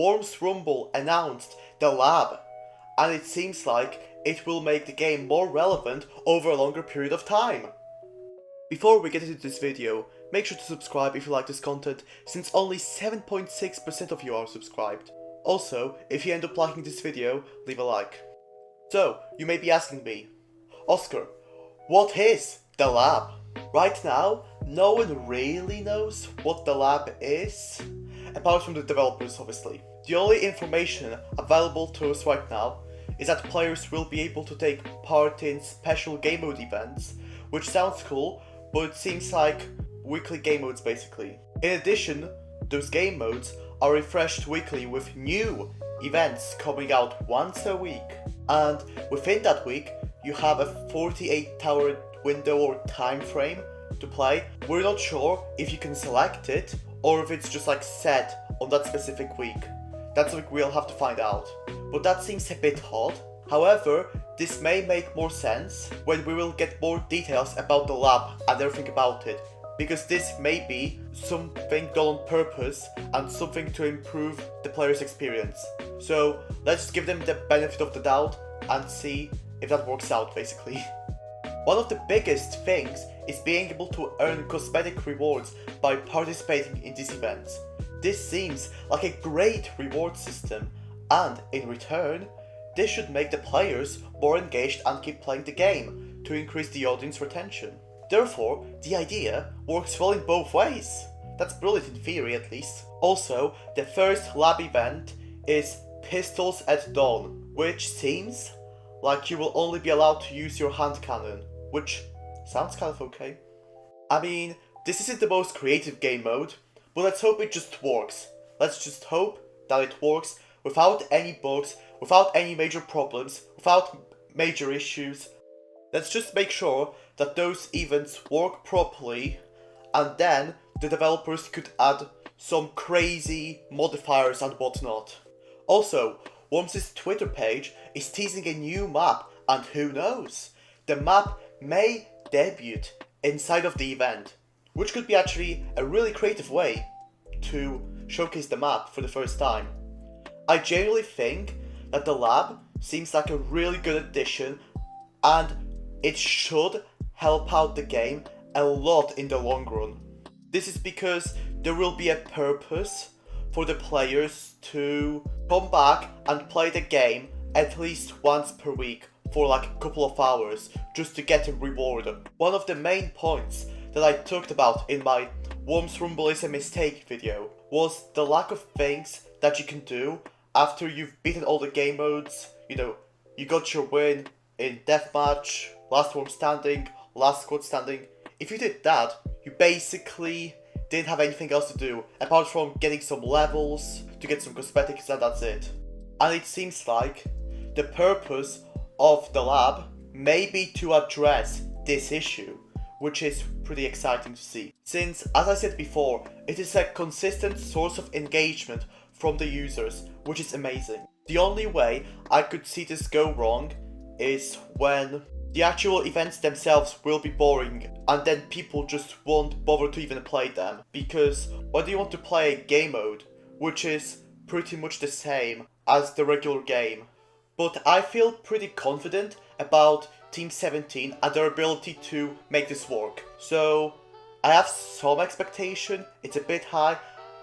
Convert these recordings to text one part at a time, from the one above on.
Worms Rumble announced the lab, and it seems like it will make the game more relevant over a longer period of time. Before we get into this video, make sure to subscribe if you like this content, since only 7.6% of you are subscribed. Also, if you end up liking this video, leave a like. So, you may be asking me, Oscar, what is the lab? Right now, no one really knows what the lab is, apart from the developers obviously. The only information available to us right now is that players will be able to take part in special game mode events, which sounds cool, but it seems like weekly game modes basically. In addition, those game modes are refreshed weekly with new events coming out once a week. And within that week, you have a 48-hour window or time frame to play. We're not sure if you can select it or if it's just like set on that specific week. That's something we'll have to find out. But that seems a bit odd. However, this may make more sense when we will get more details about the lab and everything about it, because this may be something done on purpose and something to improve the player's experience. So let's give them the benefit of the doubt and see if that works out basically. One of the biggest things is being able to earn cosmetic rewards by participating in these events. This seems like a great reward system, and in return, this should make the players more engaged and keep playing the game to increase the audience retention. Therefore, the idea works well in both ways. That's brilliant in theory at least. Also, the first lab event is Pistols at Dawn, which seems like you will only be allowed to use your hand cannon, which sounds kind of okay. I mean, this isn't the most creative game mode, but let's hope it just works. Let's just hope that it works without any bugs, without any major problems, without major issues. Let's just make sure that those events work properly, and then the developers could add some crazy modifiers and whatnot. Also, Worms' Twitter page is teasing a new map, and who knows, the map may debut inside of the event, which could be actually a really creative way to showcase the map for the first time. I genuinely think that the lab seems like a really good addition, and it should help out the game a lot in the long run. This is because there will be a purpose for the players to come back and play the game at least once per week for like a couple of hours just to get a reward. One of the main points that I talked about in my Worms Rumble is a mistake video was the lack of things that you can do after you've beaten all the game modes. You know, you got your win in Deathmatch, Last Worm Standing, Last Squad Standing. If you did that, you basically didn't have anything else to do apart from getting some levels to get some cosmetics, and that's it. And it seems like the purpose of the lab may be to address this issue, which is pretty exciting to see. Since, as I said before, it is a consistent source of engagement from the users, which is amazing. The only way I could see this go wrong is when the actual events themselves will be boring and then people just won't bother to even play them, because whether you want to play a game mode, which is pretty much the same as the regular game. But I feel pretty confident about Team 17 and their ability to make this work. So I have some expectation, it's a bit high,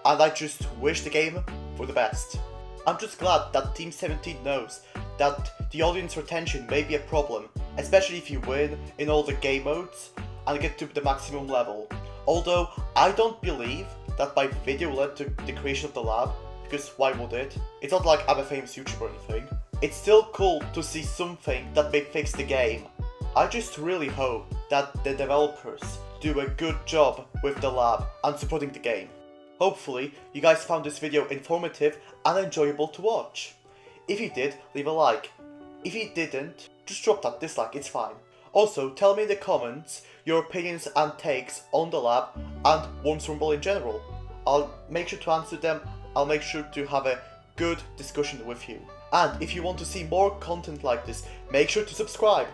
and I just wish the game for the best. I'm just glad that Team 17 knows that the audience retention may be a problem, especially if you win in all the game modes and get to the maximum level. Although I don't believe that my video led to the creation of the lab, because why would it? It's not like I'm a famous YouTuber or anything. It's still cool to see something that may fix the game. I just really hope that the developers do a good job with the lab and supporting the game. Hopefully, you guys found this video informative and enjoyable to watch. If you did, leave a like. If you didn't, just drop that dislike, it's fine. Also, tell me in the comments your opinions and takes on the lab and Worms Rumble in general. I'll make sure to answer them, I'll make sure to have a good discussion with you. And if you want to see more content like this, make sure to subscribe.